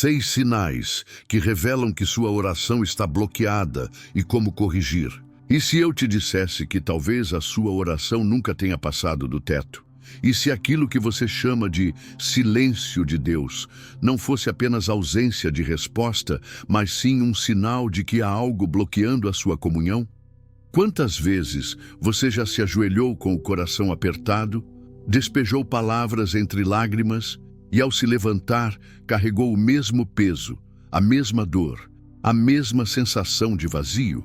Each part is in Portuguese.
6 sinais que revelam que sua oração está bloqueada e como corrigir. E se eu te dissesse que talvez a sua oração nunca tenha passado do teto? E se aquilo que você chama de silêncio de Deus não fosse apenas ausência de resposta, mas sim um sinal de que há algo bloqueando a sua comunhão? Quantas vezes você já se ajoelhou com o coração apertado, despejou palavras entre lágrimas e, ao se levantar, carregou o mesmo peso, a mesma dor, a mesma sensação de vazio?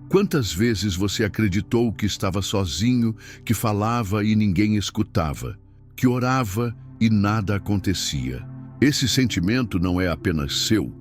Quantas vezes você acreditou que estava sozinho, que falava e ninguém escutava, que orava e nada acontecia? Esse sentimento não é apenas seu.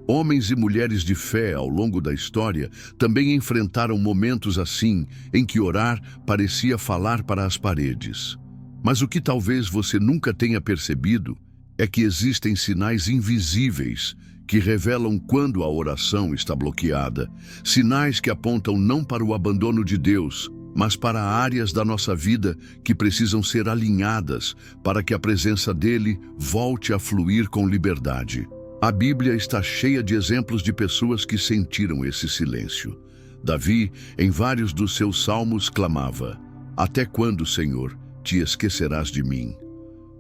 Homens e mulheres de fé ao longo da história também enfrentaram momentos assim, em que orar parecia falar para as paredes. Mas o que talvez você nunca tenha percebido é que existem sinais invisíveis que revelam quando a oração está bloqueada, sinais que apontam não para o abandono de Deus, mas para áreas da nossa vida que precisam ser alinhadas para que a presença dele volte a fluir com liberdade. A Bíblia está cheia de exemplos de pessoas que sentiram esse silêncio. Davi, em vários dos seus salmos, clamava: "Até quando, Senhor, te esquecerás de mim?"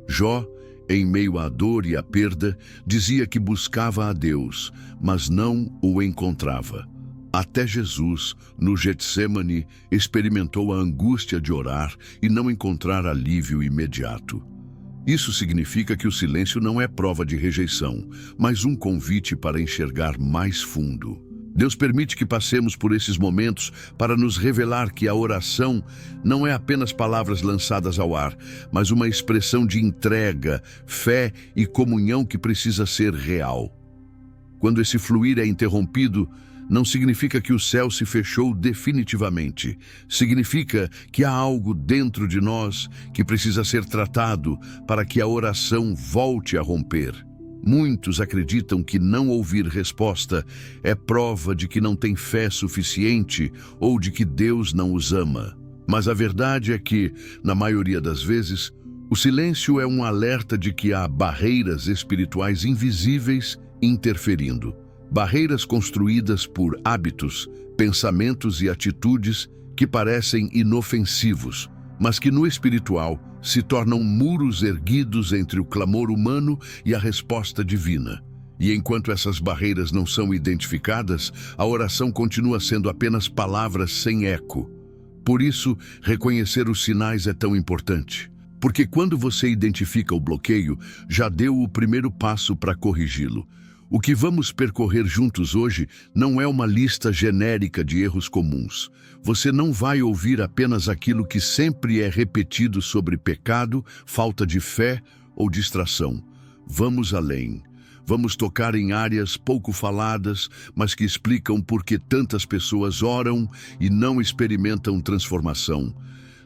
Jó, em meio à dor e à perda, dizia que buscava a Deus, mas não o encontrava. Até Jesus, no Getsêmani, experimentou a angústia de orar e não encontrar alívio imediato. Isso significa que o silêncio não é prova de rejeição, mas um convite para enxergar mais fundo. Deus permite que passemos por esses momentos para nos revelar que a oração não é apenas palavras lançadas ao ar, mas uma expressão de entrega, fé e comunhão que precisa ser real. Quando esse fluir é interrompido, não significa que o céu se fechou definitivamente. Significa que há algo dentro de nós que precisa ser tratado para que a oração volte a romper. Muitos acreditam que não ouvir resposta é prova de que não tem fé suficiente ou de que Deus não os ama. Mas a verdade é que, na maioria das vezes, o silêncio é um alerta de que há barreiras espirituais invisíveis interferindo. Barreiras construídas por hábitos, pensamentos e atitudes que parecem inofensivos, mas que no espiritual se tornam muros erguidos entre o clamor humano e a resposta divina. E enquanto essas barreiras não são identificadas, a oração continua sendo apenas palavras sem eco. Por isso, reconhecer os sinais é tão importante. Porque quando você identifica o bloqueio, já deu o primeiro passo para corrigi-lo. O que vamos percorrer juntos hoje não é uma lista genérica de erros comuns. Você não vai ouvir apenas aquilo que sempre é repetido sobre pecado, falta de fé ou distração. Vamos além. Vamos tocar em áreas pouco faladas, mas que explicam por que tantas pessoas oram e não experimentam transformação.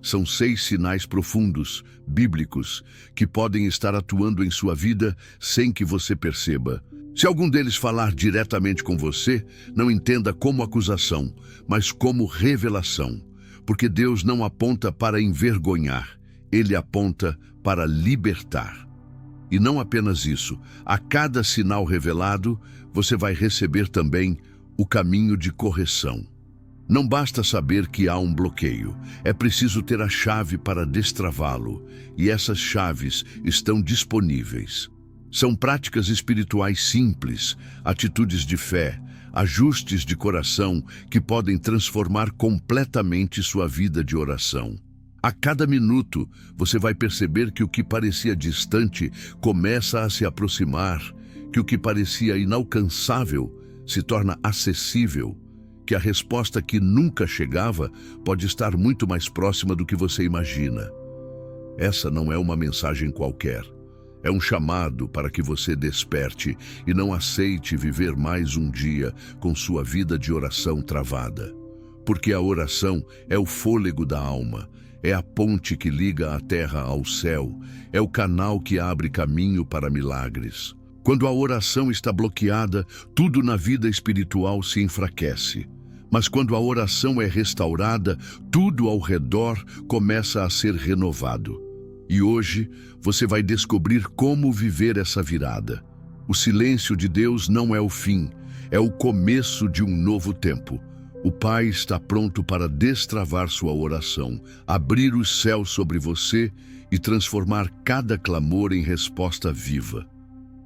São 6 sinais profundos, bíblicos, que podem estar atuando em sua vida sem que você perceba. Se algum deles falar diretamente com você, não entenda como acusação, mas como revelação. Porque Deus não aponta para envergonhar, Ele aponta para libertar. E não apenas isso, a cada sinal revelado, você vai receber também o caminho de correção. Não basta saber que há um bloqueio, é preciso ter a chave para destravá-lo, e essas chaves estão disponíveis. São práticas espirituais simples, atitudes de fé, ajustes de coração que podem transformar completamente sua vida de oração. A cada minuto, você vai perceber que o que parecia distante começa a se aproximar, que o que parecia inalcançável se torna acessível, que a resposta que nunca chegava pode estar muito mais próxima do que você imagina. Essa não é uma mensagem qualquer. É um chamado para que você desperte e não aceite viver mais um dia com sua vida de oração travada. Porque a oração é o fôlego da alma, é a ponte que liga a terra ao céu, é o canal que abre caminho para milagres. Quando a oração está bloqueada, tudo na vida espiritual se enfraquece. Mas quando a oração é restaurada, tudo ao redor começa a ser renovado. E hoje você vai descobrir como viver essa virada. O silêncio de Deus não é o fim, é o começo de um novo tempo. O Pai está pronto para destravar sua oração, abrir os céus sobre você e transformar cada clamor em resposta viva.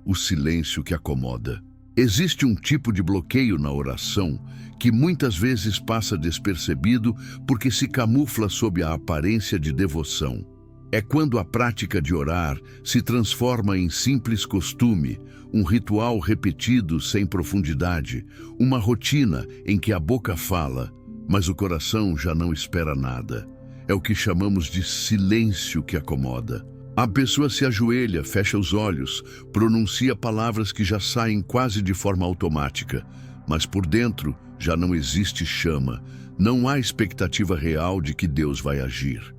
O silêncio que acomoda. Existe um tipo de bloqueio na oração que muitas vezes passa despercebido porque se camufla sob a aparência de devoção. É quando a prática de orar se transforma em simples costume, um ritual repetido sem profundidade, uma rotina em que a boca fala, mas o coração já não espera nada. É o que chamamos de silêncio que acomoda. A pessoa se ajoelha, fecha os olhos, pronuncia palavras que já saem quase de forma automática, mas por dentro já não existe chama, não há expectativa real de que Deus vai agir.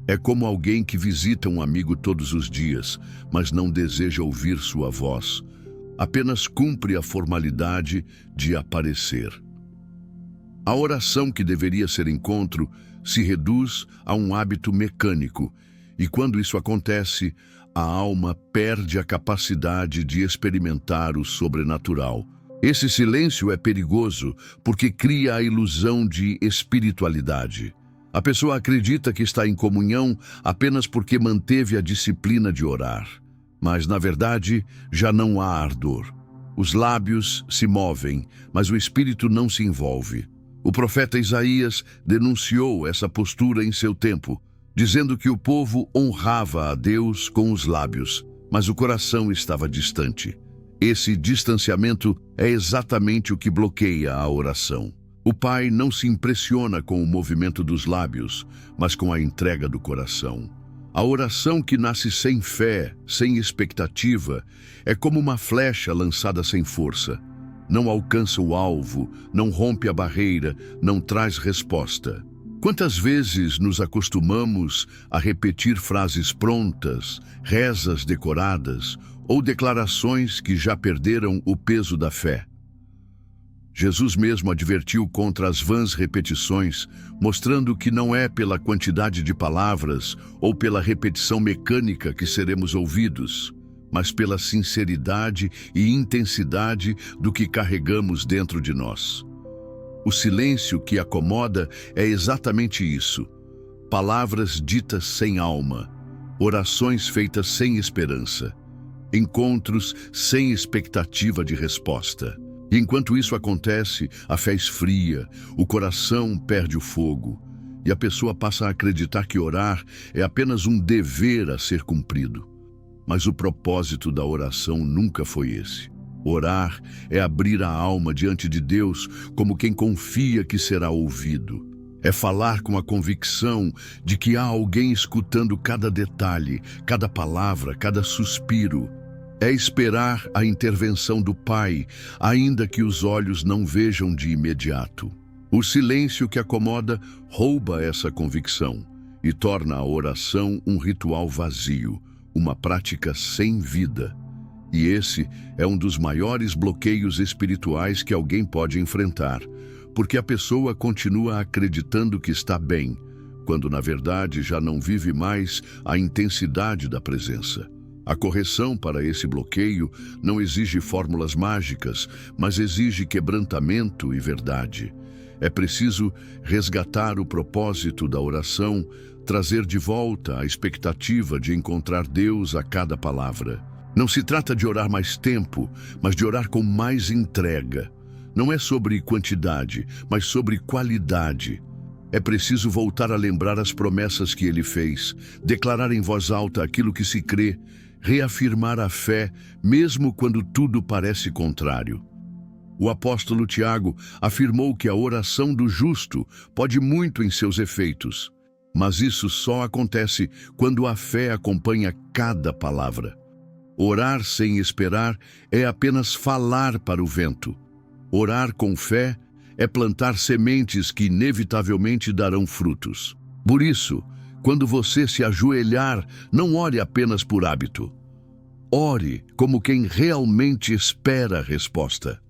É como alguém que visita um amigo todos os dias, mas não deseja ouvir sua voz, apenas cumpre a formalidade de aparecer. A oração que deveria ser encontro se reduz a um hábito mecânico, e quando isso acontece, a alma perde a capacidade de experimentar o sobrenatural. Esse silêncio é perigoso porque cria a ilusão de espiritualidade. A pessoa acredita que está em comunhão apenas porque manteve a disciplina de orar. Mas, na verdade, já não há ardor. Os lábios se movem, mas o espírito não se envolve. O profeta Isaías denunciou essa postura em seu tempo, dizendo que o povo honrava a Deus com os lábios, mas o coração estava distante. Esse distanciamento é exatamente o que bloqueia a oração. O Pai não se impressiona com o movimento dos lábios, mas com a entrega do coração. A oração que nasce sem fé, sem expectativa, é como uma flecha lançada sem força. Não alcança o alvo, não rompe a barreira, não traz resposta. Quantas vezes nos acostumamos a repetir frases prontas, rezas decoradas ou declarações que já perderam o peso da fé? Jesus mesmo advertiu contra as vãs repetições, mostrando que não é pela quantidade de palavras ou pela repetição mecânica que seremos ouvidos, mas pela sinceridade e intensidade do que carregamos dentro de nós. O silêncio que acomoda é exatamente isso. Palavras ditas sem alma, orações feitas sem esperança, encontros sem expectativa de resposta. E enquanto isso acontece, a fé esfria, o coração perde o fogo, e a pessoa passa a acreditar que orar é apenas um dever a ser cumprido. Mas o propósito da oração nunca foi esse. Orar é abrir a alma diante de Deus como quem confia que será ouvido. É falar com a convicção de que há alguém escutando cada detalhe, cada palavra, cada suspiro. É esperar a intervenção do Pai, ainda que os olhos não vejam de imediato. O silêncio que acomoda rouba essa convicção e torna a oração um ritual vazio, uma prática sem vida. E esse é um dos maiores bloqueios espirituais que alguém pode enfrentar, porque a pessoa continua acreditando que está bem, quando na verdade já não vive mais a intensidade da presença. A correção para esse bloqueio não exige fórmulas mágicas, mas exige quebrantamento e verdade. É preciso resgatar o propósito da oração, trazer de volta a expectativa de encontrar Deus a cada palavra. Não se trata de orar mais tempo, mas de orar com mais entrega. Não é sobre quantidade, mas sobre qualidade. É preciso voltar a lembrar as promessas que ele fez, declarar em voz alta aquilo que se crê, reafirmar a fé, mesmo quando tudo parece contrário. O apóstolo Tiago afirmou que a oração do justo pode muito em seus efeitos, mas isso só acontece quando a fé acompanha cada palavra. Orar sem esperar é apenas falar para o vento. Orar com fé é plantar sementes que inevitavelmente darão frutos. Por isso, quando você se ajoelhar, não ore apenas por hábito. Ore como quem realmente espera a resposta.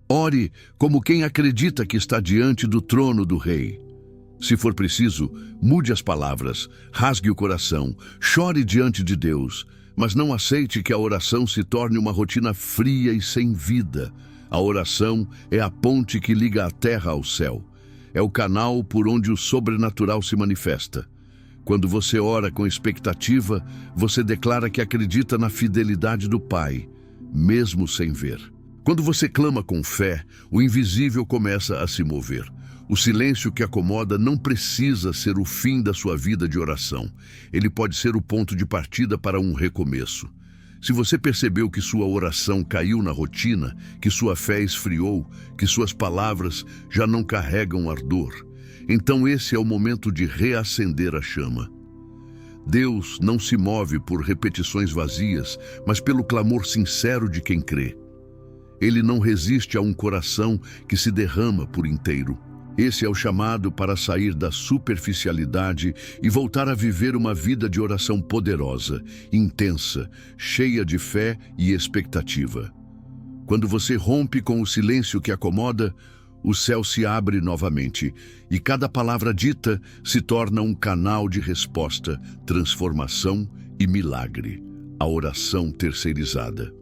Ore como quem acredita que está diante do trono do Rei. Se for preciso, mude as palavras, rasgue o coração, chore diante de Deus, Mas não aceite que a oração se torne uma rotina fria e sem vida. A oração é a ponte que liga a terra ao céu. É o canal por onde o sobrenatural se manifesta. Quando você ora com expectativa, você declara que acredita na fidelidade do Pai, mesmo sem ver. Quando você clama com fé, o invisível começa a se mover. O silêncio que acomoda não precisa ser o fim da sua vida de oração. Ele pode ser o ponto de partida para um recomeço. Se você percebeu que sua oração caiu na rotina, que sua fé esfriou, que suas palavras já não carregam ardor, então esse é o momento de reacender a chama. Deus não se move por repetições vazias, mas pelo clamor sincero de quem crê. Ele não resiste a um coração que se derrama por inteiro. Esse é o chamado para sair da superficialidade e voltar a viver uma vida de oração poderosa, intensa, cheia de fé e expectativa. Quando você rompe com o silêncio que acomoda, o céu se abre novamente e cada palavra dita se torna um canal de resposta, transformação e milagre. A oração terceirizada.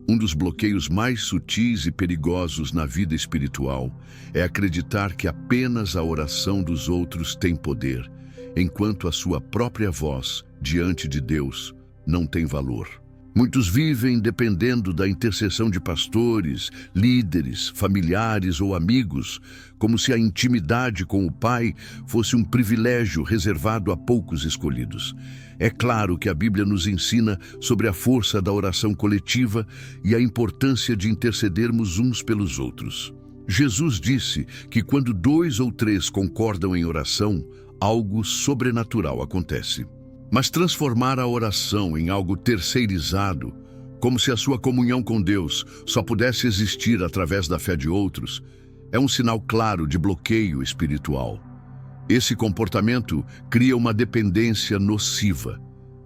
Um dos bloqueios mais sutis e perigosos na vida espiritual é acreditar que apenas a oração dos outros tem poder, enquanto a sua própria voz, diante de Deus, não tem valor. Muitos vivem dependendo da intercessão de pastores, líderes, familiares ou amigos, como se a intimidade com o Pai fosse um privilégio reservado a poucos escolhidos. É claro que a Bíblia nos ensina sobre a força da oração coletiva e a importância de intercedermos uns pelos outros. Jesus disse que quando 2 ou 3 concordam em oração, algo sobrenatural acontece. Mas transformar a oração em algo terceirizado, como se a sua comunhão com Deus só pudesse existir através da fé de outros, é um sinal claro de bloqueio espiritual. Esse comportamento cria uma dependência nociva.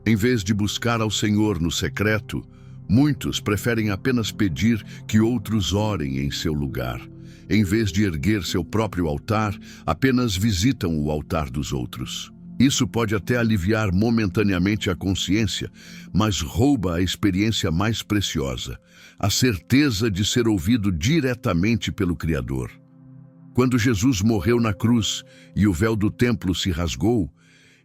Em vez de buscar ao Senhor no secreto, muitos preferem apenas pedir que outros orem em seu lugar. Em vez de erguer seu próprio altar, apenas visitam o altar dos outros. Isso pode até aliviar momentaneamente a consciência, mas rouba a experiência mais preciosa, a certeza de ser ouvido diretamente pelo Criador. Quando Jesus morreu na cruz e o véu do templo se rasgou,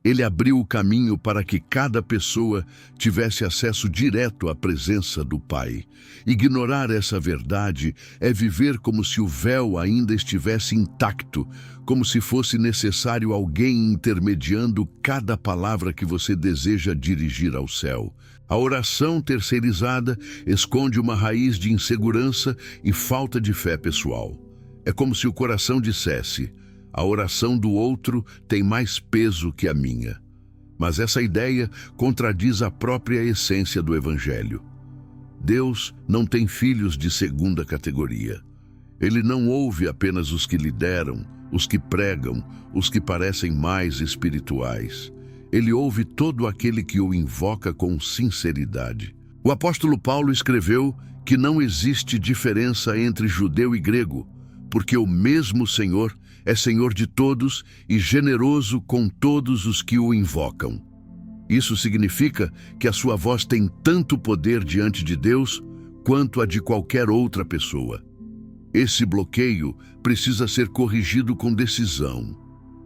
ele abriu o caminho para que cada pessoa tivesse acesso direto à presença do Pai. Ignorar essa verdade é viver como se o véu ainda estivesse intacto, como se fosse necessário alguém intermediando cada palavra que você deseja dirigir ao céu. A oração terceirizada esconde uma raiz de insegurança e falta de fé pessoal. É como se o coração dissesse: a oração do outro tem mais peso que a minha. Mas essa ideia contradiz a própria essência do Evangelho. Deus não tem filhos de segunda categoria. Ele não ouve apenas os que lideram, os que pregam, os que parecem mais espirituais. Ele ouve todo aquele que o invoca com sinceridade. O apóstolo Paulo escreveu que não existe diferença entre judeu e grego, porque o mesmo Senhor é Senhor de todos e generoso com todos os que o invocam. Isso significa que a sua voz tem tanto poder diante de Deus quanto a de qualquer outra pessoa. Esse bloqueio precisa ser corrigido com decisão.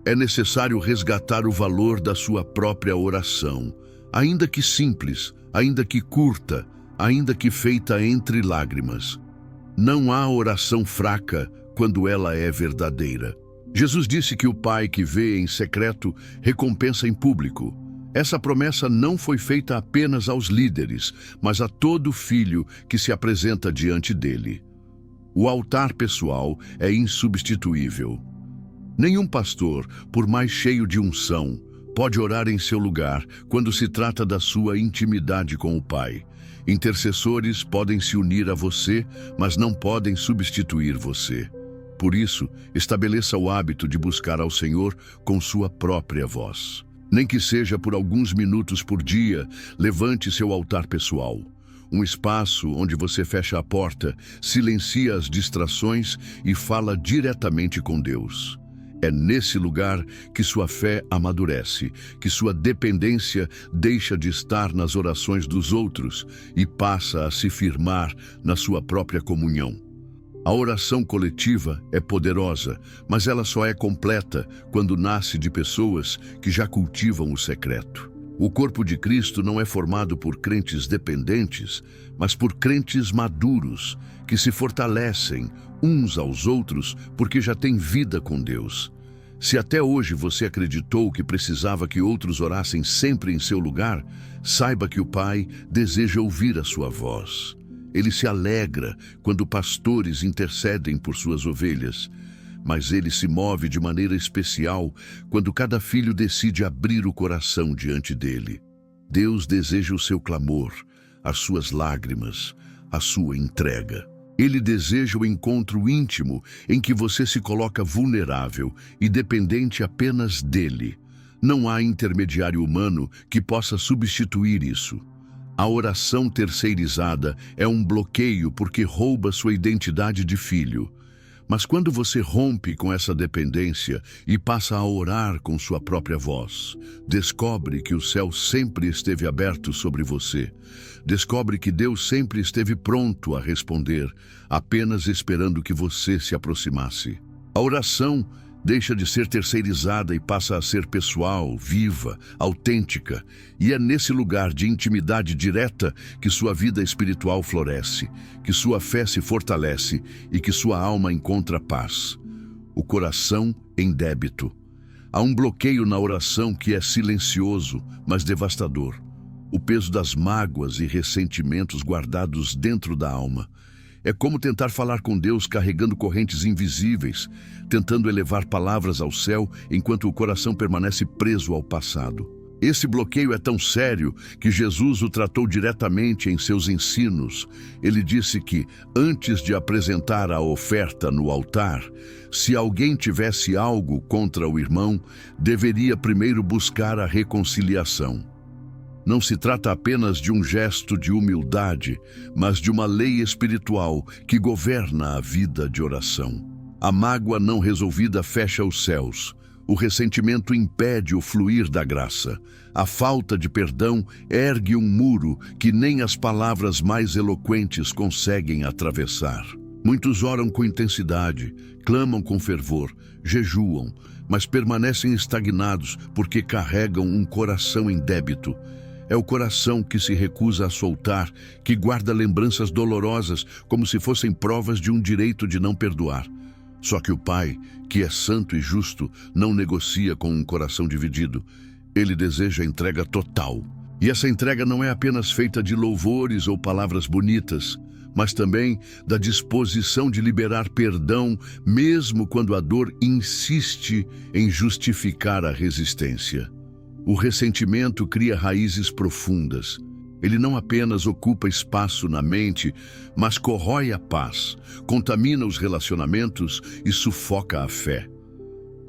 É necessário resgatar o valor da sua própria oração, ainda que simples, ainda que curta, ainda que feita entre lágrimas. Não há oração fraca quando ela é verdadeira. Jesus disse que o Pai que vê em secreto recompensa em público. Essa promessa não foi feita apenas aos líderes, mas a todo filho que se apresenta diante dele. O altar pessoal é insubstituível. Nenhum pastor, por mais cheio de unção, pode orar em seu lugar quando se trata da sua intimidade com o Pai. Intercessores podem se unir a você, mas não podem substituir você. Por isso, estabeleça o hábito de buscar ao Senhor com sua própria voz. Nem que seja por alguns minutos por dia, levante seu altar pessoal. Um espaço onde você fecha a porta, silencia as distrações e fala diretamente com Deus. É nesse lugar que sua fé amadurece, que sua dependência deixa de estar nas orações dos outros e passa a se firmar na sua própria comunhão. A oração coletiva é poderosa, mas ela só é completa quando nasce de pessoas que já cultivam o secreto. O corpo de Cristo não é formado por crentes dependentes, mas por crentes maduros, que se fortalecem uns aos outros porque já têm vida com Deus. Se até hoje você acreditou que precisava que outros orassem sempre em seu lugar, saiba que o Pai deseja ouvir a sua voz. Ele se alegra quando pastores intercedem por suas ovelhas, mas ele se move de maneira especial quando cada filho decide abrir o coração diante dele. Deus deseja o seu clamor, as suas lágrimas, a sua entrega. Ele deseja o encontro íntimo em que você se coloca vulnerável e dependente apenas dele. Não há intermediário humano que possa substituir isso. A oração terceirizada é um bloqueio porque rouba sua identidade de filho. Mas quando você rompe com essa dependência e passa a orar com sua própria voz, descobre que o céu sempre esteve aberto sobre você. Descobre que Deus sempre esteve pronto a responder, apenas esperando que você se aproximasse. A oração deixa de ser terceirizada e passa a ser pessoal, viva, autêntica. E é nesse lugar de intimidade direta que sua vida espiritual floresce, que sua fé se fortalece e que sua alma encontra paz. O coração em débito. Há um bloqueio na oração que é silencioso, mas devastador. O peso das mágoas e ressentimentos guardados dentro da alma. É como tentar falar com Deus carregando correntes invisíveis, tentando elevar palavras ao céu enquanto o coração permanece preso ao passado. Esse bloqueio é tão sério que Jesus o tratou diretamente em seus ensinos. Ele disse que, antes de apresentar a oferta no altar, se alguém tivesse algo contra o irmão, deveria primeiro buscar a reconciliação. Não se trata apenas de um gesto de humildade, mas de uma lei espiritual que governa a vida de oração. A mágoa não resolvida fecha os céus. O ressentimento impede o fluir da graça. A falta de perdão ergue um muro que nem as palavras mais eloquentes conseguem atravessar. Muitos oram com intensidade, clamam com fervor, jejuam, mas permanecem estagnados porque carregam um coração em débito. É o coração que se recusa a soltar, que guarda lembranças dolorosas como se fossem provas de um direito de não perdoar. Só que o Pai, que é santo e justo, não negocia com um coração dividido. Ele deseja a entrega total. E essa entrega não é apenas feita de louvores ou palavras bonitas, mas também da disposição de liberar perdão, mesmo quando a dor insiste em justificar a resistência. O ressentimento cria raízes profundas. Ele não apenas ocupa espaço na mente, mas corrói a paz, contamina os relacionamentos e sufoca a fé.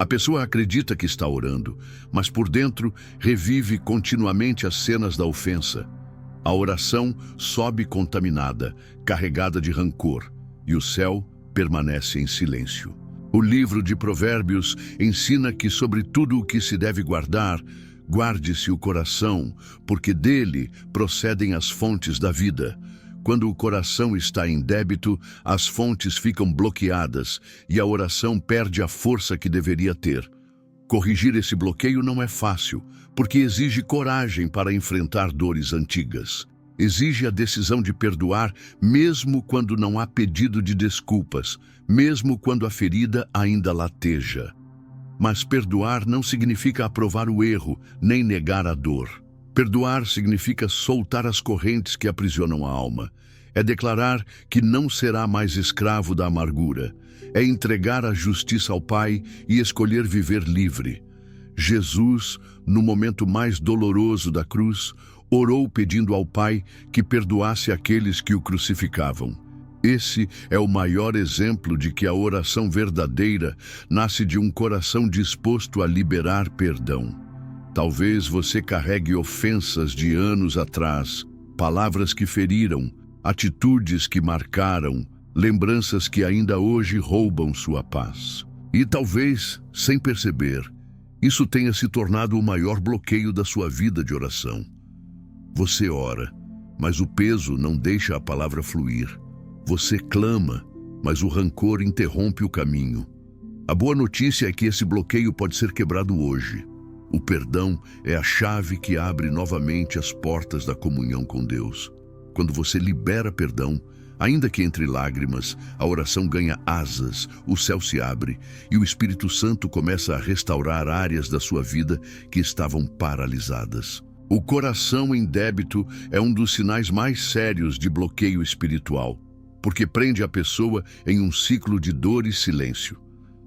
A pessoa acredita que está orando, mas por dentro revive continuamente as cenas da ofensa. A oração sobe contaminada, carregada de rancor, e o céu permanece em silêncio. O livro de Provérbios ensina que sobre tudo o que se deve guardar, guarde-se o coração, porque dele procedem as fontes da vida. Quando o coração está em débito, as fontes ficam bloqueadas e a oração perde a força que deveria ter. Corrigir esse bloqueio não é fácil, porque exige coragem para enfrentar dores antigas. Exige a decisão de perdoar, mesmo quando não há pedido de desculpas, mesmo quando a ferida ainda lateja. Mas perdoar não significa aprovar o erro, nem negar a dor. Perdoar significa soltar as correntes que aprisionam a alma. É declarar que não será mais escravo da amargura. É entregar a justiça ao Pai e escolher viver livre. Jesus, no momento mais doloroso da cruz, orou pedindo ao Pai que perdoasse aqueles que o crucificavam. Esse é o maior exemplo de que a oração verdadeira nasce de um coração disposto a liberar perdão. Talvez você carregue ofensas de anos atrás, palavras que feriram, atitudes que marcaram, lembranças que ainda hoje roubam sua paz. E talvez, sem perceber, isso tenha se tornado o maior bloqueio da sua vida de oração. Você ora, mas o peso não deixa a palavra fluir. Você clama, mas o rancor interrompe o caminho. A boa notícia é que esse bloqueio pode ser quebrado hoje. O perdão é a chave que abre novamente as portas da comunhão com Deus. Quando você libera perdão, ainda que entre lágrimas, a oração ganha asas, o céu se abre e o Espírito Santo começa a restaurar áreas da sua vida que estavam paralisadas. O coração em débito é um dos sinais mais sérios de bloqueio espiritual, porque prende a pessoa em um ciclo de dor e silêncio.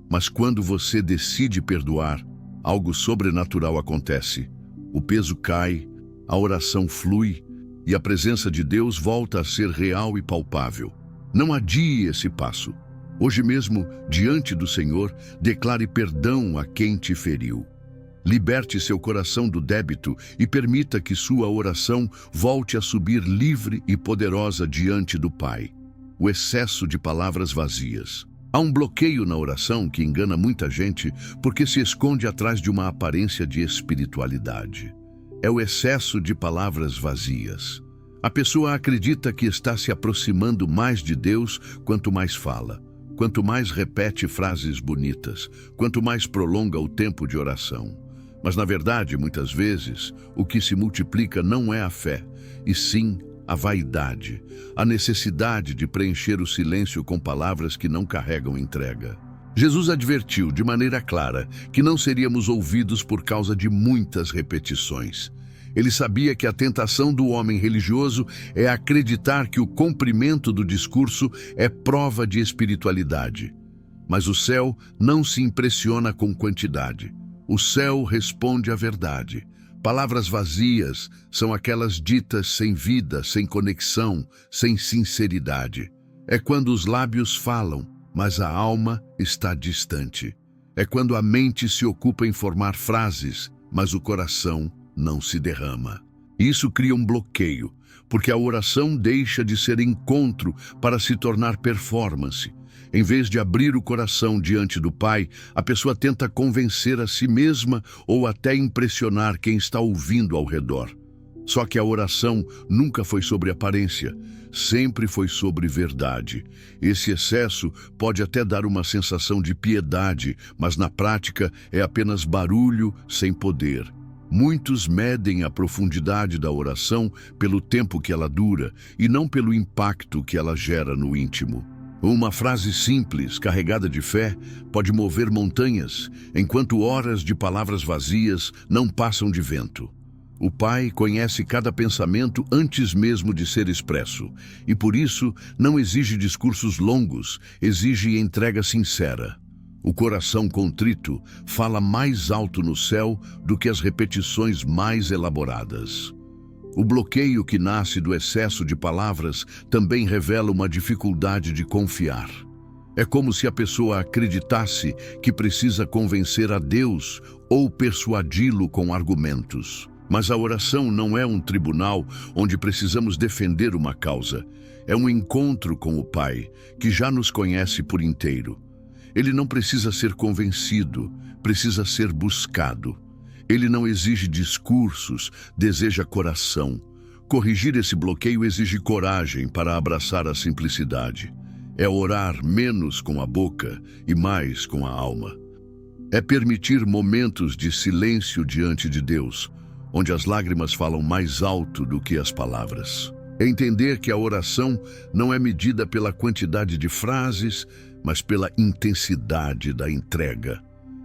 Mas quando você decide perdoar, algo sobrenatural acontece. O peso cai, a oração flui e a presença de Deus volta a ser real e palpável. Não adie esse passo. Hoje mesmo, diante do Senhor, declare perdão a quem te feriu. Liberte seu coração do débito e permita que sua oração volte a subir livre e poderosa diante do Pai. O excesso de palavras vazias. Há um bloqueio na oração que engana muita gente porque se esconde atrás de uma aparência de espiritualidade. É o excesso de palavras vazias. A pessoa acredita que está se aproximando mais de Deus quanto mais fala, quanto mais repete frases bonitas, quanto mais prolonga o tempo de oração. Mas, na verdade, muitas vezes, o que se multiplica não é a fé, e sim a vaidade, a necessidade de preencher o silêncio com palavras que não carregam entrega. Jesus advertiu de maneira clara que não seríamos ouvidos por causa de muitas repetições. Ele sabia que a tentação do homem religioso é acreditar que o comprimento do discurso é prova de espiritualidade. Mas o céu não se impressiona com quantidade. O céu responde à verdade. Palavras vazias são aquelas ditas sem vida, sem conexão, sem sinceridade. É quando os lábios falam, mas a alma está distante. É quando a mente se ocupa em formar frases, mas o coração não se derrama. Isso cria um bloqueio, porque a oração deixa de ser encontro para se tornar performance. Em vez de abrir o coração diante do Pai, a pessoa tenta convencer a si mesma ou até impressionar quem está ouvindo ao redor. Só que a oração nunca foi sobre aparência, sempre foi sobre verdade. Esse excesso pode até dar uma sensação de piedade, mas na prática é apenas barulho sem poder. Muitos medem a profundidade da oração pelo tempo que ela dura e não pelo impacto que ela gera no íntimo. Uma frase simples, carregada de fé, pode mover montanhas, enquanto horas de palavras vazias não passam de vento. O Pai conhece cada pensamento antes mesmo de ser expresso, e por isso não exige discursos longos, exige entrega sincera. O coração contrito fala mais alto no céu do que as repetições mais elaboradas. O bloqueio que nasce do excesso de palavras também revela uma dificuldade de confiar. É como se a pessoa acreditasse que precisa convencer a Deus ou persuadi-lo com argumentos. Mas a oração não é um tribunal onde precisamos defender uma causa. É um encontro com o Pai, que já nos conhece por inteiro. Ele não precisa ser convencido, precisa ser buscado. Ele não exige discursos, deseja coração. Corrigir esse bloqueio exige coragem para abraçar a simplicidade. É orar menos com a boca e mais com a alma. É permitir momentos de silêncio diante de Deus, onde as lágrimas falam mais alto do que as palavras. É entender que a oração não é medida pela quantidade de frases, mas pela intensidade da entrega.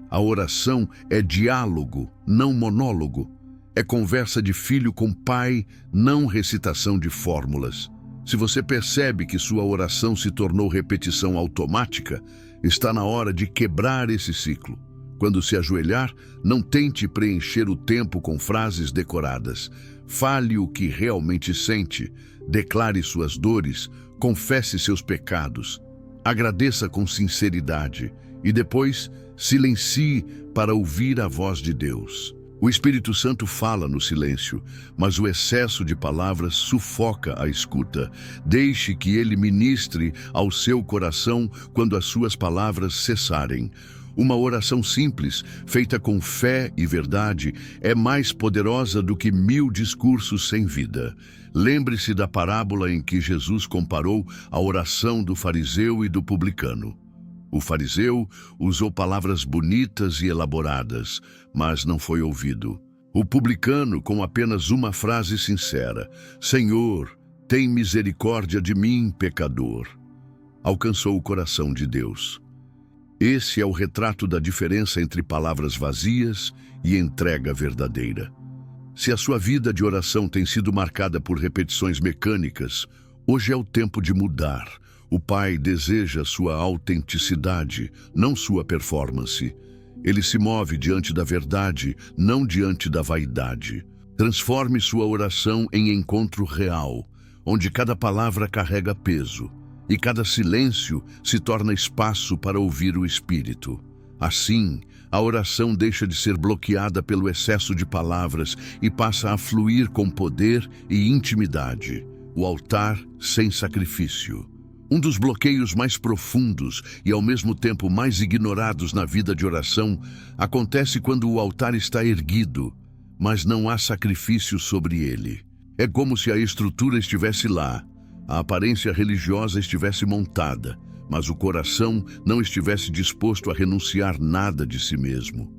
A oração é diálogo, não monólogo. É conversa de filho com pai, não recitação de fórmulas. Se você percebe que sua oração se tornou repetição automática, está na hora de quebrar esse ciclo. Quando se ajoelhar, não tente preencher o tempo com frases decoradas. Fale o que realmente sente, declare suas dores, confesse seus pecados, agradeça com sinceridade e depois silencie para ouvir a voz de Deus. O Espírito Santo fala no silêncio, mas o excesso de palavras sufoca a escuta. Deixe que ele ministre ao seu coração quando as suas palavras cessarem. Uma oração simples, feita com fé e verdade, é mais poderosa do que 1000 discursos sem vida. Lembre-se da parábola em que Jesus comparou a oração do fariseu e do publicano. O fariseu usou palavras bonitas e elaboradas, mas não foi ouvido. O publicano, com apenas uma frase sincera, Senhor, tem misericórdia de mim, pecador, alcançou o coração de Deus. Esse é o retrato da diferença entre palavras vazias e entrega verdadeira. Se a sua vida de oração tem sido marcada por repetições mecânicas, hoje é o tempo de mudar. O Pai deseja sua autenticidade, não sua performance. Ele se move diante da verdade, não diante da vaidade. Transforme sua oração em encontro real, onde cada palavra carrega peso e cada silêncio se torna espaço para ouvir o Espírito. Assim, a oração deixa de ser bloqueada pelo excesso de palavras e passa a fluir com poder e intimidade. O altar sem sacrifício. Um dos bloqueios mais profundos e ao mesmo tempo mais ignorados na vida de oração acontece quando o altar está erguido, mas não há sacrifício sobre ele. É como se a estrutura estivesse lá, a aparência religiosa estivesse montada, mas o coração não estivesse disposto a renunciar nada de si mesmo.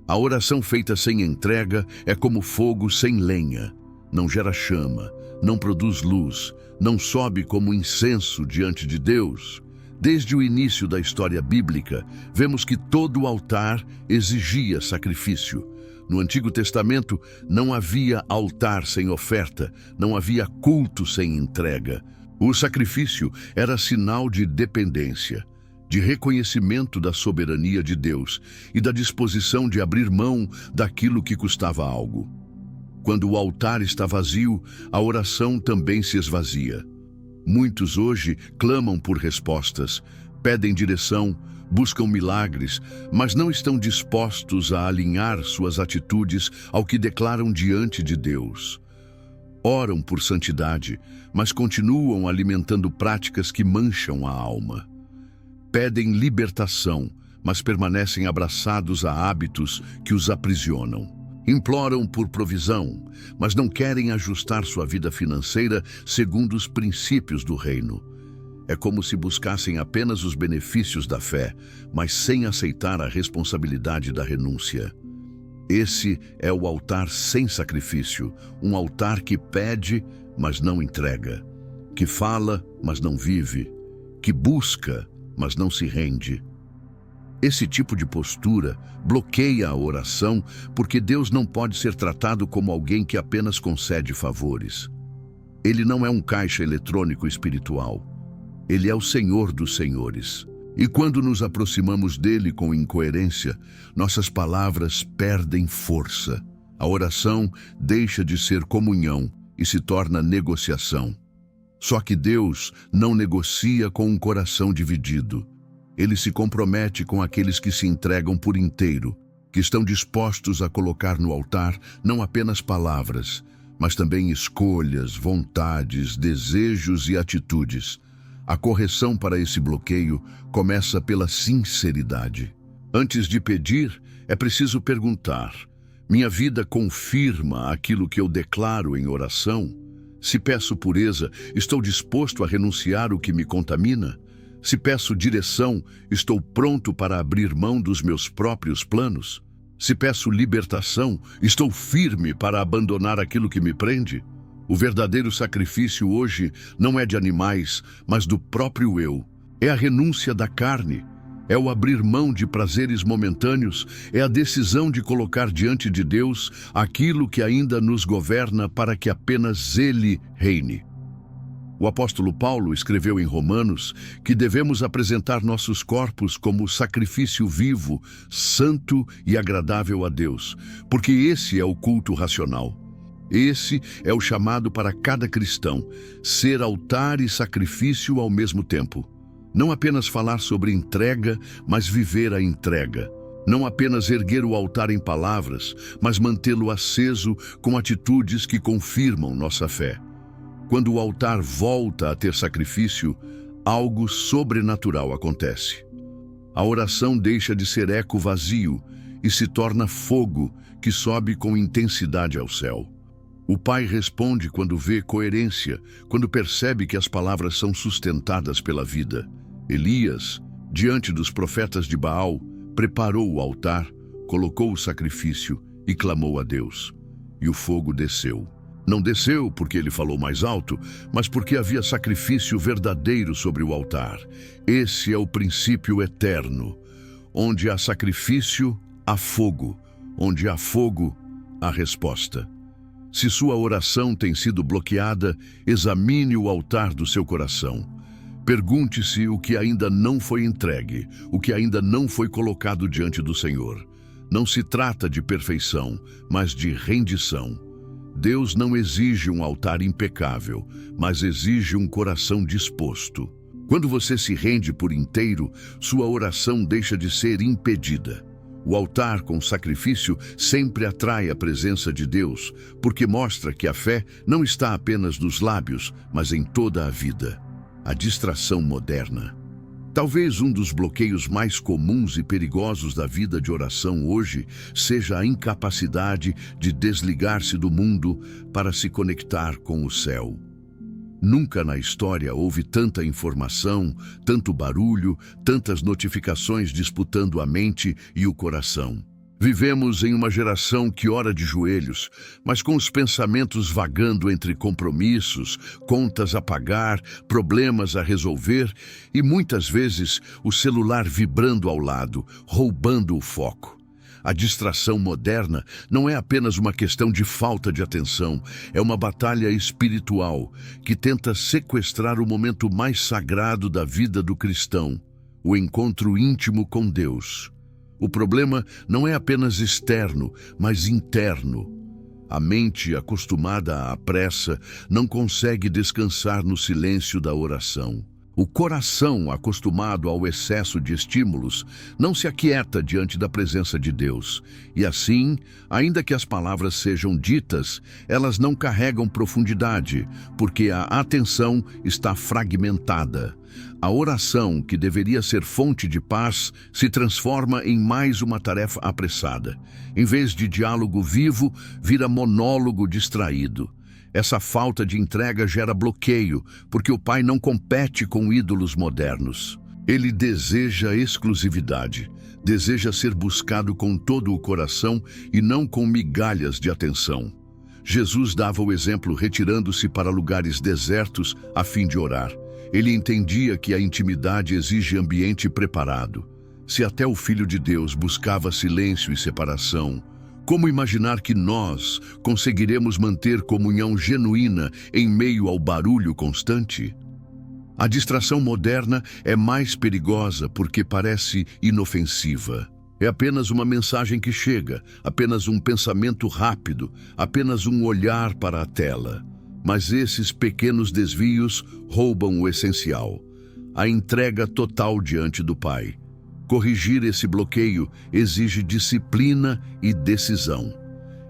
A oração feita sem entrega é como fogo sem lenha. Não gera chama, não produz luz, não sobe como incenso diante de Deus. Desde o início da história bíblica, vemos que todo altar exigia sacrifício. No Antigo Testamento, não havia altar sem oferta, não havia culto sem entrega. O sacrifício era sinal de dependência, de reconhecimento da soberania de Deus e da disposição de abrir mão daquilo que custava algo. Quando o altar está vazio, a oração também se esvazia. Muitos hoje clamam por respostas, pedem direção, buscam milagres, mas não estão dispostos a alinhar suas atitudes ao que declaram diante de Deus. Oram por santidade, mas continuam alimentando práticas que mancham a alma. Pedem libertação, mas permanecem abraçados a hábitos que os aprisionam. Imploram por provisão, mas não querem ajustar sua vida financeira segundo os princípios do reino. É como se buscassem apenas os benefícios da fé, mas sem aceitar a responsabilidade da renúncia. Esse é o altar sem sacrifício, um altar que pede, mas não entrega, que fala, mas não vive, que busca, mas não se rende. Esse tipo de postura bloqueia a oração porque Deus não pode ser tratado como alguém que apenas concede favores. Ele não é um caixa eletrônico espiritual. Ele é o Senhor dos senhores. E quando nos aproximamos dele com incoerência, nossas palavras perdem força. A oração deixa de ser comunhão e se torna negociação. Só que Deus não negocia com um coração dividido. Ele se compromete com aqueles que se entregam por inteiro, que estão dispostos a colocar no altar não apenas palavras, mas também escolhas, vontades, desejos e atitudes. A correção para esse bloqueio começa pela sinceridade. Antes de pedir, é preciso perguntar: minha vida confirma aquilo que eu declaro em oração? Se peço pureza, estou disposto a renunciar o que me contamina? Se peço direção, estou pronto para abrir mão dos meus próprios planos? Se peço libertação, estou firme para abandonar aquilo que me prende? O verdadeiro sacrifício hoje não é de animais, mas do próprio eu. É a renúncia da carne, é o abrir mão de prazeres momentâneos, é a decisão de colocar diante de Deus aquilo que ainda nos governa para que apenas Ele reine. O apóstolo Paulo escreveu em Romanos que devemos apresentar nossos corpos como sacrifício vivo, santo e agradável a Deus, porque esse é o culto racional. Esse é o chamado para cada cristão, ser altar e sacrifício ao mesmo tempo. Não apenas falar sobre entrega, mas viver a entrega. Não apenas erguer o altar em palavras, mas mantê-lo aceso com atitudes que confirmam nossa fé. Quando o altar volta a ter sacrifício, algo sobrenatural acontece. A oração deixa de ser eco vazio e se torna fogo que sobe com intensidade ao céu. O pai responde quando vê coerência, quando percebe que as palavras são sustentadas pela vida. Elias, diante dos profetas de Baal, preparou o altar, colocou o sacrifício e clamou a Deus. E o fogo desceu. Não desceu porque ele falou mais alto, mas porque havia sacrifício verdadeiro sobre o altar. Esse é o princípio eterno. Onde há sacrifício, há fogo. Onde há fogo, há resposta. Se sua oração tem sido bloqueada, examine o altar do seu coração. Pergunte-se o que ainda não foi entregue, o que ainda não foi colocado diante do Senhor. Não se trata de perfeição, mas de rendição. Deus não exige um altar impecável, mas exige um coração disposto. Quando você se rende por inteiro, sua oração deixa de ser impedida. O altar com sacrifício sempre atrai a presença de Deus, porque mostra que a fé não está apenas nos lábios, mas em toda a vida. A distração moderna. Talvez um dos bloqueios mais comuns e perigosos da vida de oração hoje seja a incapacidade de desligar-se do mundo para se conectar com o céu. Nunca na história houve tanta informação, tanto barulho, tantas notificações disputando a mente e o coração. Vivemos em uma geração que ora de joelhos, mas com os pensamentos vagando entre compromissos, contas a pagar, problemas a resolver e muitas vezes o celular vibrando ao lado, roubando o foco. A distração moderna não é apenas uma questão de falta de atenção, é uma batalha espiritual que tenta sequestrar o momento mais sagrado da vida do cristão, o encontro íntimo com Deus. O problema não é apenas externo, mas interno. A mente, acostumada à pressa, não consegue descansar no silêncio da oração. O coração, acostumado ao excesso de estímulos, não se aquieta diante da presença de Deus. E assim, ainda que as palavras sejam ditas, elas não carregam profundidade, porque a atenção está fragmentada. A oração, que deveria ser fonte de paz, se transforma em mais uma tarefa apressada. Em vez de diálogo vivo, vira monólogo distraído. Essa falta de entrega gera bloqueio, porque o pai não compete com ídolos modernos. Ele deseja exclusividade, deseja ser buscado com todo o coração e não com migalhas de atenção. Jesus dava o exemplo retirando-se para lugares desertos a fim de orar. Ele entendia que a intimidade exige ambiente preparado. Se até o Filho de Deus buscava silêncio e separação, como imaginar que nós conseguiremos manter comunhão genuína em meio ao barulho constante? A distração moderna é mais perigosa porque parece inofensiva. É apenas uma mensagem que chega, apenas um pensamento rápido, apenas um olhar para a tela. Mas esses pequenos desvios roubam o essencial, a entrega total diante do Pai. Corrigir esse bloqueio exige disciplina e decisão.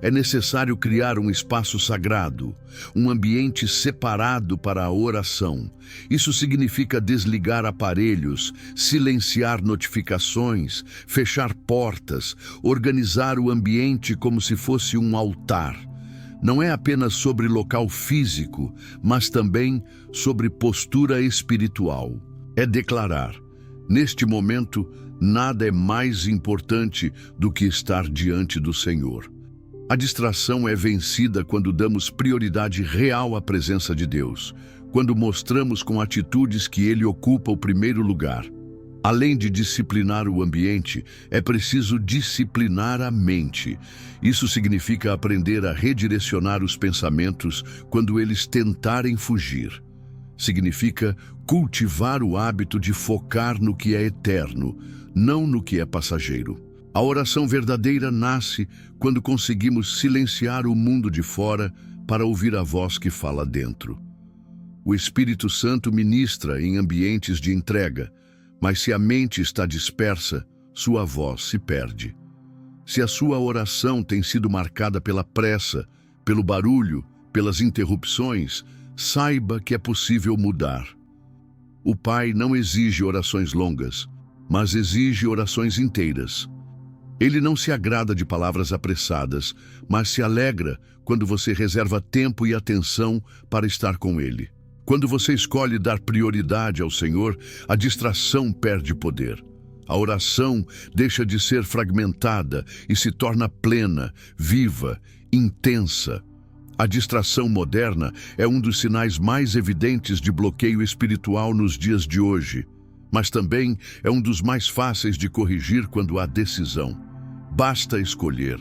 É necessário criar um espaço sagrado, um ambiente separado para a oração. Isso significa desligar aparelhos, silenciar notificações, fechar portas, organizar o ambiente como se fosse um altar. Não é apenas sobre local físico, mas também sobre postura espiritual. É declarar: neste momento, nada é mais importante do que estar diante do Senhor. A distração é vencida quando damos prioridade real à presença de Deus, quando mostramos com atitudes que Ele ocupa o primeiro lugar. Além de disciplinar o ambiente, é preciso disciplinar a mente. Isso significa aprender a redirecionar os pensamentos quando eles tentarem fugir. Significa cultivar o hábito de focar no que é eterno, não no que é passageiro. A oração verdadeira nasce quando conseguimos silenciar o mundo de fora para ouvir a voz que fala dentro. O Espírito Santo ministra em ambientes de entrega, mas se a mente está dispersa, sua voz se perde. Se a sua oração tem sido marcada pela pressa, pelo barulho, pelas interrupções, saiba que é possível mudar. O Pai não exige orações longas, mas exige orações inteiras. Ele não se agrada de palavras apressadas, mas se alegra quando você reserva tempo e atenção para estar com Ele. Quando você escolhe dar prioridade ao Senhor, a distração perde poder. A oração deixa de ser fragmentada e se torna plena, viva, intensa. A distração moderna é um dos sinais mais evidentes de bloqueio espiritual nos dias de hoje, mas também é um dos mais fáceis de corrigir quando há decisão. Basta escolher,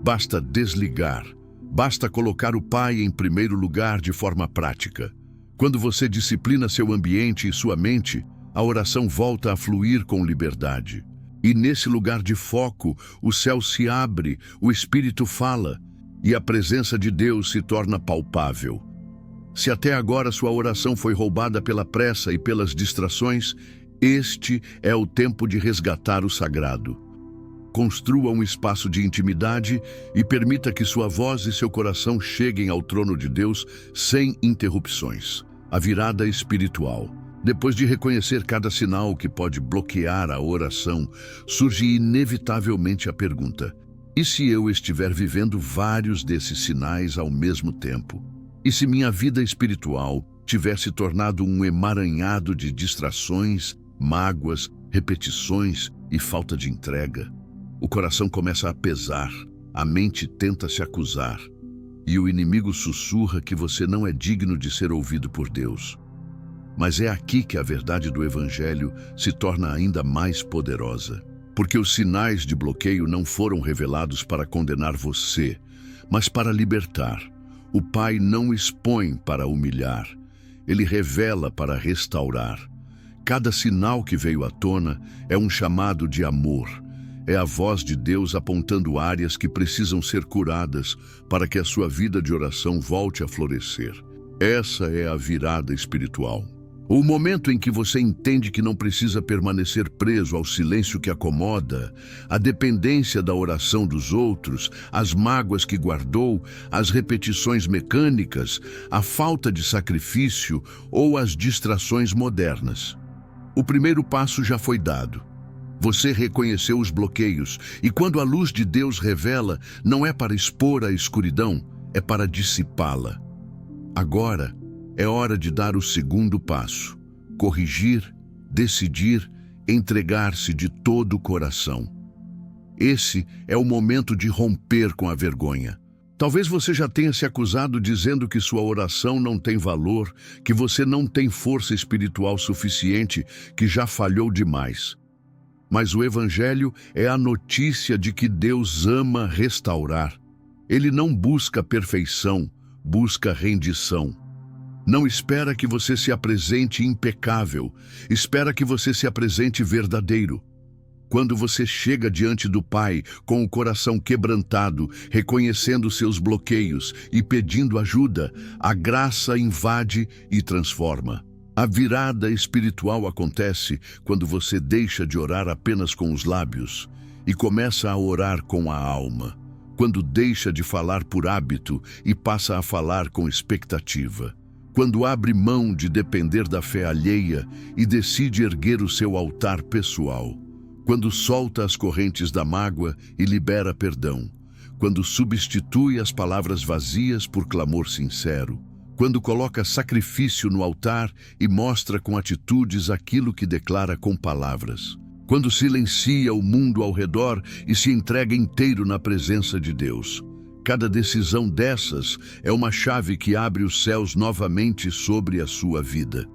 basta desligar, basta colocar o Pai em primeiro lugar de forma prática. Quando você disciplina seu ambiente e sua mente, a oração volta a fluir com liberdade. E nesse lugar de foco, o céu se abre, o Espírito fala, e a presença de Deus se torna palpável. Se até agora sua oração foi roubada pela pressa e pelas distrações, este é o tempo de resgatar o sagrado. Construa um espaço de intimidade e permita que sua voz e seu coração cheguem ao trono de Deus sem interrupções. A virada espiritual. Depois de reconhecer cada sinal que pode bloquear a oração, surge inevitavelmente a pergunta: e se eu estiver vivendo vários desses sinais ao mesmo tempo? E se minha vida espiritual tiver se tornado um emaranhado de distrações, mágoas, repetições e falta de entrega? O coração começa a pesar, a mente tenta se acusar, e o inimigo sussurra que você não é digno de ser ouvido por Deus. Mas é aqui que a verdade do Evangelho se torna ainda mais poderosa. Porque os sinais de bloqueio não foram revelados para condenar você, mas para libertar. O Pai não expõe para humilhar, Ele revela para restaurar. Cada sinal que veio à tona é um chamado de amor. É a voz de Deus apontando áreas que precisam ser curadas para que a sua vida de oração volte a florescer. Essa é a virada espiritual. O momento em que você entende que não precisa permanecer preso ao silêncio que acomoda, à dependência da oração dos outros, às mágoas que guardou, às repetições mecânicas, à falta de sacrifício ou às distrações modernas. O primeiro passo já foi dado. Você reconheceu os bloqueios, e quando a luz de Deus revela, não é para expor a escuridão, é para dissipá-la. Agora é hora de dar o segundo passo: corrigir, decidir, entregar-se de todo o coração. Esse é o momento de romper com a vergonha. Talvez você já tenha se acusado dizendo que sua oração não tem valor, que você não tem força espiritual suficiente, que já falhou demais. Mas o Evangelho é a notícia de que Deus ama restaurar. Ele não busca perfeição, busca rendição. Não espera que você se apresente impecável, espera que você se apresente verdadeiro. Quando você chega diante do Pai com o coração quebrantado, reconhecendo seus bloqueios e pedindo ajuda, a graça invade e transforma. A virada espiritual acontece quando você deixa de orar apenas com os lábios e começa a orar com a alma. Quando deixa de falar por hábito e passa a falar com expectativa. Quando abre mão de depender da fé alheia e decide erguer o seu altar pessoal. Quando solta as correntes da mágoa e libera perdão. Quando substitui as palavras vazias por clamor sincero. Quando coloca sacrifício no altar e mostra com atitudes aquilo que declara com palavras. Quando silencia o mundo ao redor e se entrega inteiro na presença de Deus. Cada decisão dessas é uma chave que abre os céus novamente sobre a sua vida.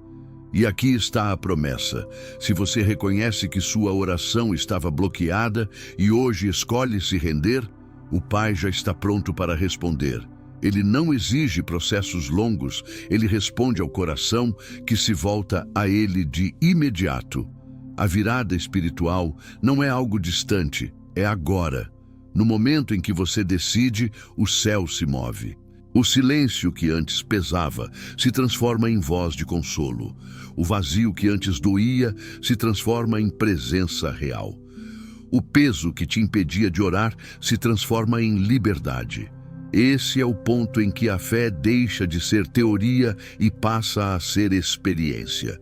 E aqui está a promessa. Se você reconhece que sua oração estava bloqueada e hoje escolhe se render, o Pai já está pronto para responder. Ele não exige processos longos, ele responde ao coração que se volta a ele de imediato. A virada espiritual não é algo distante, é agora. No momento em que você decide, o céu se move. O silêncio que antes pesava se transforma em voz de consolo. O vazio que antes doía se transforma em presença real. O peso que te impedia de orar se transforma em liberdade. Esse é o ponto em que a fé deixa de ser teoria e passa a ser experiência.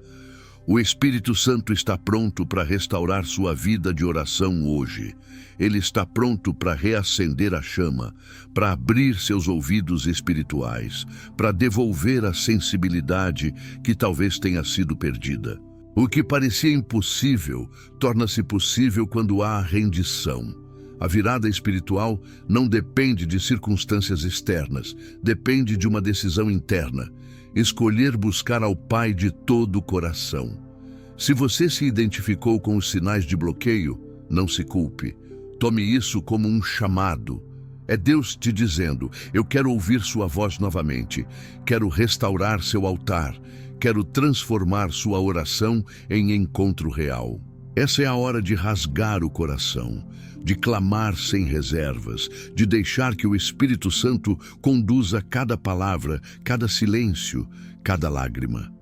O Espírito Santo está pronto para restaurar sua vida de oração hoje. Ele está pronto para reacender a chama, para abrir seus ouvidos espirituais, para devolver a sensibilidade que talvez tenha sido perdida. O que parecia impossível torna-se possível quando há rendição. A virada espiritual não depende de circunstâncias externas, depende de uma decisão interna. Escolher buscar ao Pai de todo o coração. Se você se identificou com os sinais de bloqueio, não se culpe. Tome isso como um chamado. É Deus te dizendo: eu quero ouvir sua voz novamente, quero restaurar seu altar, quero transformar sua oração em encontro real. Essa é a hora de rasgar o coração, de clamar sem reservas, de deixar que o Espírito Santo conduza cada palavra, cada silêncio, cada lágrima.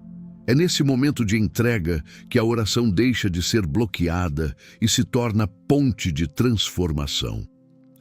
É nesse momento de entrega que a oração deixa de ser bloqueada e se torna ponte de transformação.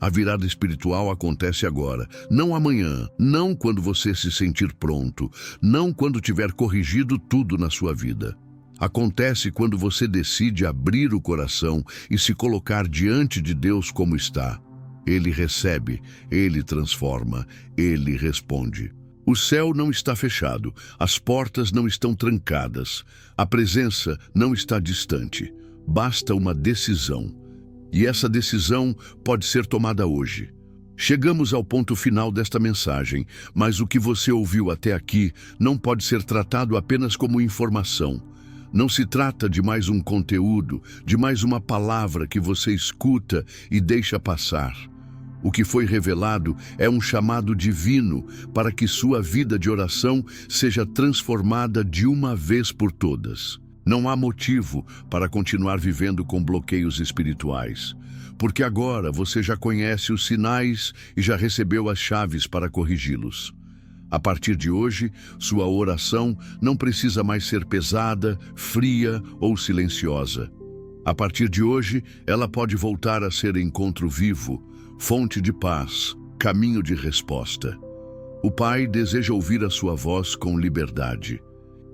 A virada espiritual acontece agora, não amanhã, não quando você se sentir pronto, não quando tiver corrigido tudo na sua vida. Acontece quando você decide abrir o coração e se colocar diante de Deus como está. Ele recebe, Ele transforma, Ele responde. O céu não está fechado, as portas não estão trancadas, a presença não está distante. Basta uma decisão. E essa decisão pode ser tomada hoje. Chegamos ao ponto final desta mensagem, mas o que você ouviu até aqui não pode ser tratado apenas como informação. Não se trata de mais um conteúdo, de mais uma palavra que você escuta e deixa passar. O que foi revelado é um chamado divino para que sua vida de oração seja transformada de uma vez por todas. Não há motivo para continuar vivendo com bloqueios espirituais, porque agora você já conhece os sinais e já recebeu as chaves para corrigi-los. A partir de hoje, sua oração não precisa mais ser pesada, fria ou silenciosa. A partir de hoje, ela pode voltar a ser encontro vivo, fonte de paz, caminho de resposta. O Pai deseja ouvir a sua voz com liberdade.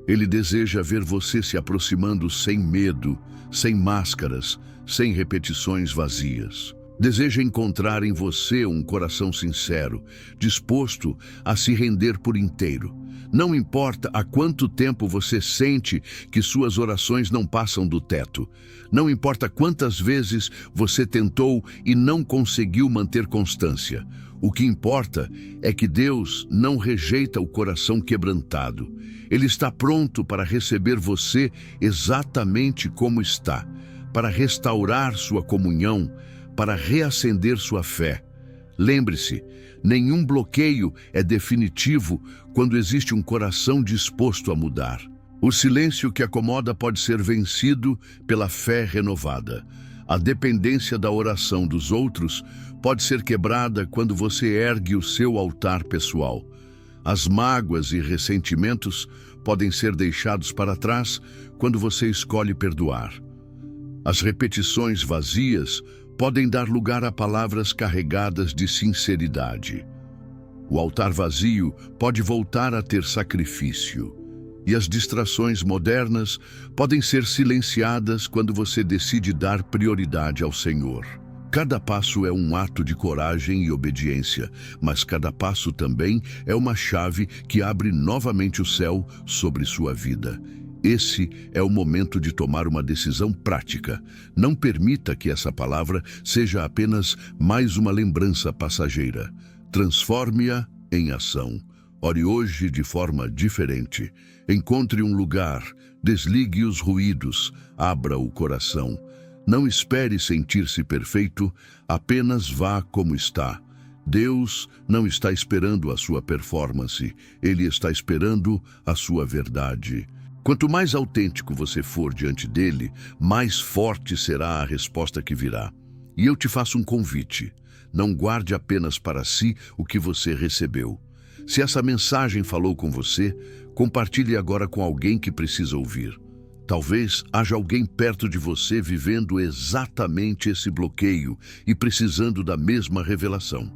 Ele deseja ver você se aproximando sem medo, sem máscaras, sem repetições vazias. Deseja encontrar em você um coração sincero, disposto a se render por inteiro. Não importa há quanto tempo você sente que suas orações não passam do teto. Não importa quantas vezes você tentou e não conseguiu manter constância. O que importa é que Deus não rejeita o coração quebrantado. Ele está pronto para receber você exatamente como está, para restaurar sua comunhão, para reacender sua fé. Lembre-se, nenhum bloqueio é definitivo quando existe um coração disposto a mudar. O silêncio que acomoda pode ser vencido pela fé renovada. A dependência da oração dos outros pode ser quebrada quando você ergue o seu altar pessoal. As mágoas e ressentimentos podem ser deixados para trás quando você escolhe perdoar. As repetições vazias podem dar lugar a palavras carregadas de sinceridade. O altar vazio pode voltar a ter sacrifício. E as distrações modernas podem ser silenciadas quando você decide dar prioridade ao Senhor. Cada passo é um ato de coragem e obediência, mas cada passo também é uma chave que abre novamente o céu sobre sua vida. Esse é o momento de tomar uma decisão prática. Não permita que essa palavra seja apenas mais uma lembrança passageira. Transforme-a em ação. Ore hoje de forma diferente. Encontre um lugar, desligue os ruídos, abra o coração. Não espere sentir-se perfeito, apenas vá como está. Deus não está esperando a sua performance, Ele está esperando a sua verdade. Quanto mais autêntico você for diante dele, mais forte será a resposta que virá. E eu te faço um convite. Não guarde apenas para si o que você recebeu. Se essa mensagem falou com você, compartilhe agora com alguém que precisa ouvir. Talvez haja alguém perto de você vivendo exatamente esse bloqueio e precisando da mesma revelação.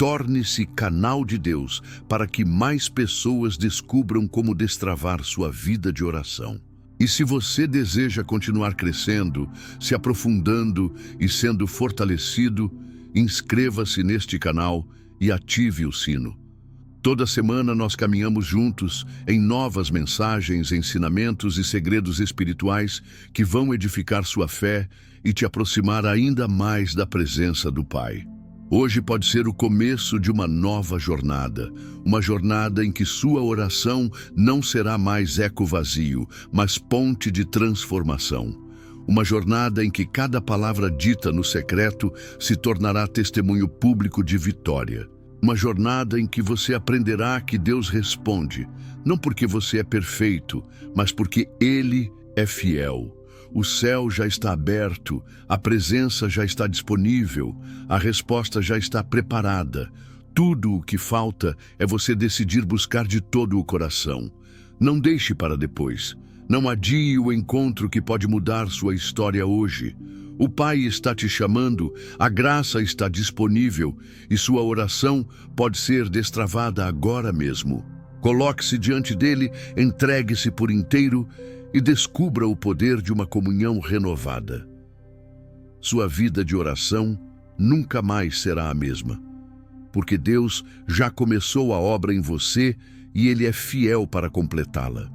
Torne-se canal de Deus para que mais pessoas descubram como destravar sua vida de oração. E se você deseja continuar crescendo, se aprofundando e sendo fortalecido, inscreva-se neste canal e ative o sino. Toda semana nós caminhamos juntos em novas mensagens, ensinamentos e segredos espirituais que vão edificar sua fé e te aproximar ainda mais da presença do Pai. Hoje pode ser o começo de uma jornada em que sua oração não será mais eco vazio, mas ponte de transformação. Uma jornada em que cada palavra dita no secreto se tornará testemunho público de vitória. Uma jornada em que você aprenderá que Deus responde, não porque você é perfeito, mas porque Ele é fiel. O céu já está aberto, a presença já está disponível, a resposta já está preparada. Tudo o que falta é você decidir buscar de todo o coração. Não deixe para depois. Não adie o encontro que pode mudar sua história hoje. O Pai está te chamando, a graça está disponível e sua oração pode ser destravada agora mesmo. Coloque-se diante dele, entregue-se por inteiro e descubra o poder de uma comunhão renovada. Sua vida de oração nunca mais será a mesma, porque Deus já começou a obra em você e Ele é fiel para completá-la.